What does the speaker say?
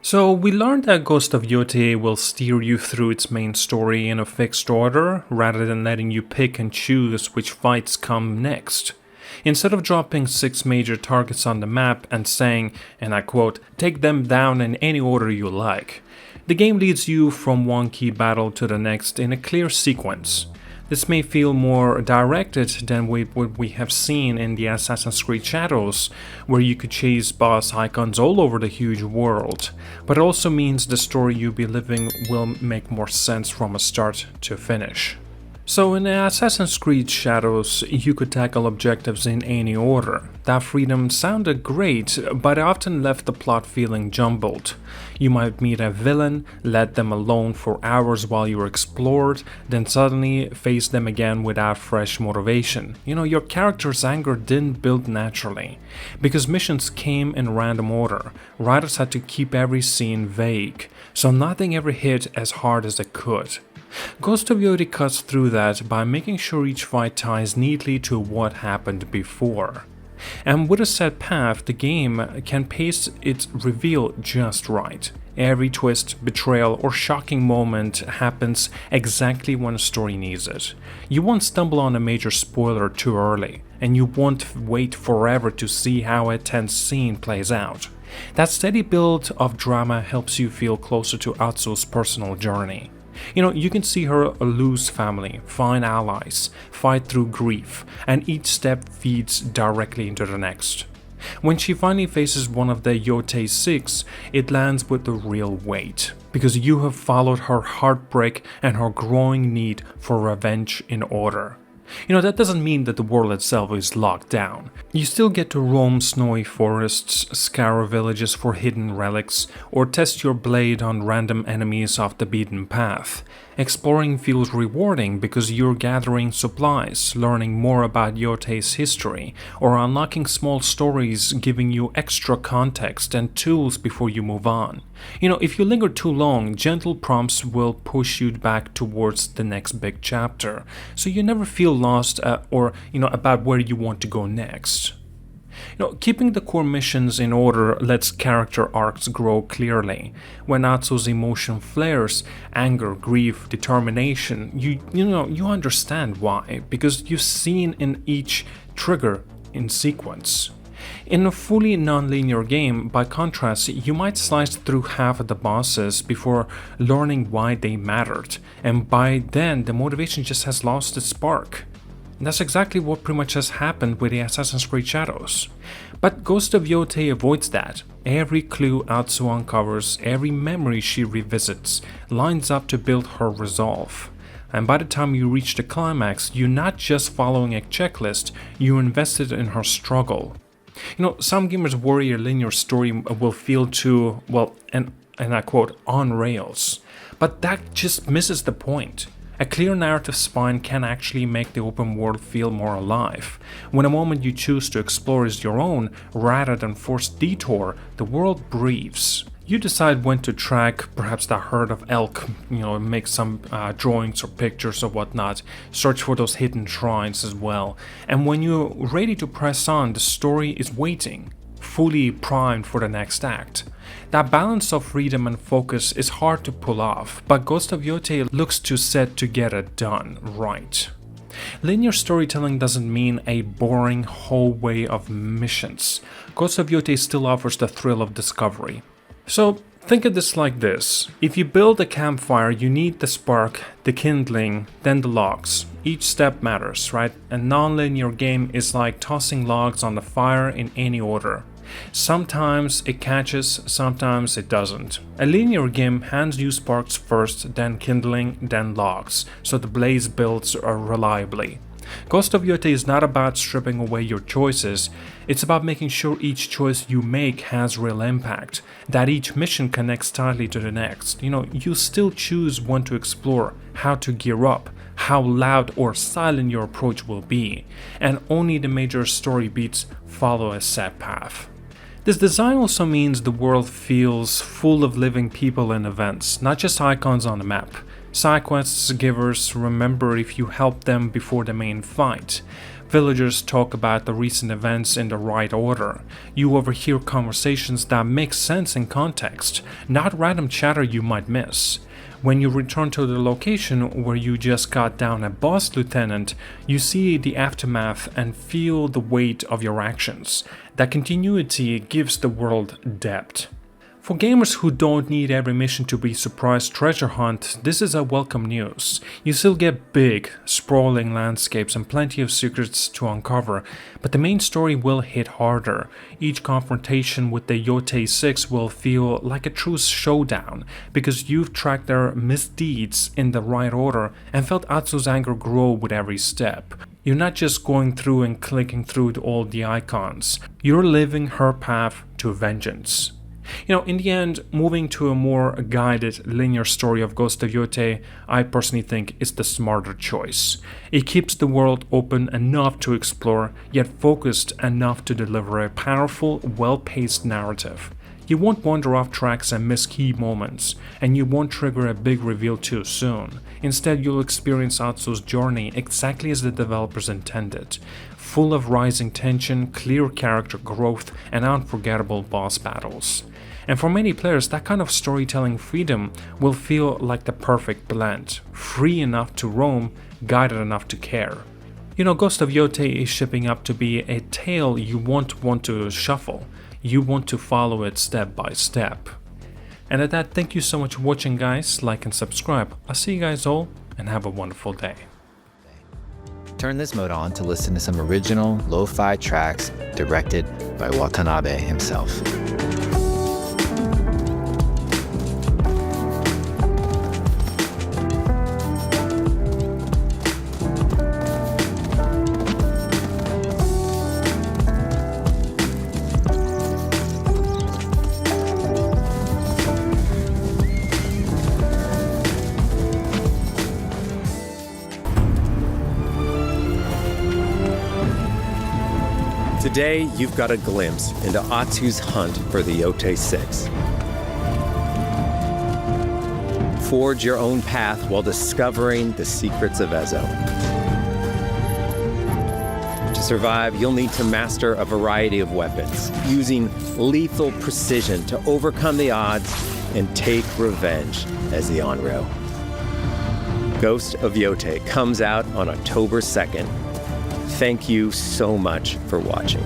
So, we learned that Ghost of Yotei will steer you through its main story in a fixed order, rather than letting you pick and choose which fights come next. Instead of dropping 6 major targets on the map and saying, and I quote, take them down in any order you like, the game leads you from one key battle to the next in a clear sequence. This may feel more directed than what we have seen in the Assassin's Creed Shadows, where you could chase boss icons all over the huge world, but it also means the story you'll be living will make more sense from a start to finish. So in Assassin's Creed Shadows, you could tackle objectives in any order. That freedom sounded great, but it often left the plot feeling jumbled. You might meet a villain, let them alone for hours while you explored, then suddenly face them again without fresh motivation. Your character's anger didn't build naturally. Because missions came in random order, writers had to keep every scene vague, so nothing ever hit as hard as it could. Ghost of Yotei cuts through that by making sure each fight ties neatly to what happened before. And with a set path, the game can pace its reveal just right. Every twist, betrayal, or shocking moment happens exactly when the story needs it. You won't stumble on a major spoiler too early, and you won't wait forever to see how a tense scene plays out. That steady build of drama helps you feel closer to Atsu's personal journey. You can see her lose family, find allies, fight through grief, and each step feeds directly into the next. When she finally faces one of the Yotei 6, it lands with the real weight, because you have followed her heartbreak and her growing need for revenge in order. That doesn't mean that the world itself is locked down. You still get to roam snowy forests, scour villages for hidden relics, or test your blade on random enemies off the beaten path. Exploring feels rewarding because you're gathering supplies, learning more about Yotei's history, or unlocking small stories giving you extra context and tools before you move on. If you linger too long, gentle prompts will push you back towards the next big chapter, so you never feel lost or about where you want to go next. Keeping the core missions in order lets character arcs grow clearly. When Atsu's emotion flares, anger, grief, determination, you understand why, because you've seen in each trigger in sequence. In a fully non-linear game, by contrast, you might slice through half of the bosses before learning why they mattered, and by then the motivation just has lost its spark. And that's exactly what pretty much has happened with the Assassin's Creed Shadows. But Ghost of Yotei avoids that. Every clue Atsu uncovers, every memory she revisits, lines up to build her resolve. And by the time you reach the climax, you're not just following a checklist, you're invested in her struggle. Some gamers worry a linear story will feel too, and I quote, on rails. But that just misses the point. A clear narrative spine can actually make the open world feel more alive. When a moment you choose to explore is your own, rather than forced detour, the world breathes. You decide when to track perhaps the herd of elk, make some drawings or pictures or whatnot, search for those hidden shrines as well. And when you're ready to press on, the story is waiting, fully primed for the next act. That balance of freedom and focus is hard to pull off, but Ghost of Yotei looks to set to get it done right. Linear storytelling doesn't mean a boring hallway of missions. Ghost of Yotei still offers the thrill of discovery. So think of this like this. If you build a campfire, you need the spark, the kindling, then the logs. Each step matters, right? A non-linear game is like tossing logs on the fire in any order. Sometimes it catches, sometimes it doesn't. A linear game hands you sparks first, then kindling, then logs, so the blaze builds reliably. Ghost of Yotei is not about stripping away your choices, it's about making sure each choice you make has real impact, that each mission connects tightly to the next. You still choose when to explore, how to gear up, how loud or silent your approach will be, and only the major story beats follow a set path. This design also means the world feels full of living people and events, not just icons on the map. Side quests give us remember if you help them before the main fight. Villagers talk about the recent events in the right order. You overhear conversations that make sense in context, not random chatter you might miss. When you return to the location where you just got down a boss lieutenant, you see the aftermath and feel the weight of your actions. That continuity gives the world depth. For gamers who don't need every mission to be surprise treasure hunt, this is a welcome news. You still get big, sprawling landscapes and plenty of secrets to uncover, but the main story will hit harder. Each confrontation with the Yotei 6 will feel like a true showdown, because you've tracked their misdeeds in the right order and felt Atsu's anger grow with every step. You're not just going through and clicking through all the icons, you're living her path to vengeance. In the end, moving to a more guided, linear story of Ghost of Yotei, I personally think is the smarter choice. It keeps the world open enough to explore, yet focused enough to deliver a powerful, well-paced narrative. You won't wander off tracks and miss key moments, and you won't trigger a big reveal too soon. Instead, you'll experience Atsu's journey exactly as the developers intended, full of rising tension, clear character growth, and unforgettable boss battles. And for many players, that kind of storytelling freedom will feel like the perfect blend, free enough to roam, guided enough to care. Ghost of Yotei is shaping up to be a tale you won't want to shuffle. You want to follow it step by step. And at that, thank you so much for watching, guys. Like and subscribe. I'll see you guys all, and have a wonderful day. Turn this mode on to listen to some original lo-fi tracks directed by Watanabe himself. Today, you've got a glimpse into Atsu's hunt for the Yotei 6. Forge your own path while discovering the secrets of Ezo. To survive, you'll need to master a variety of weapons, using lethal precision to overcome the odds and take revenge as the Onryo. Ghost of Yotei comes out on October 2nd. Thank you so much for watching.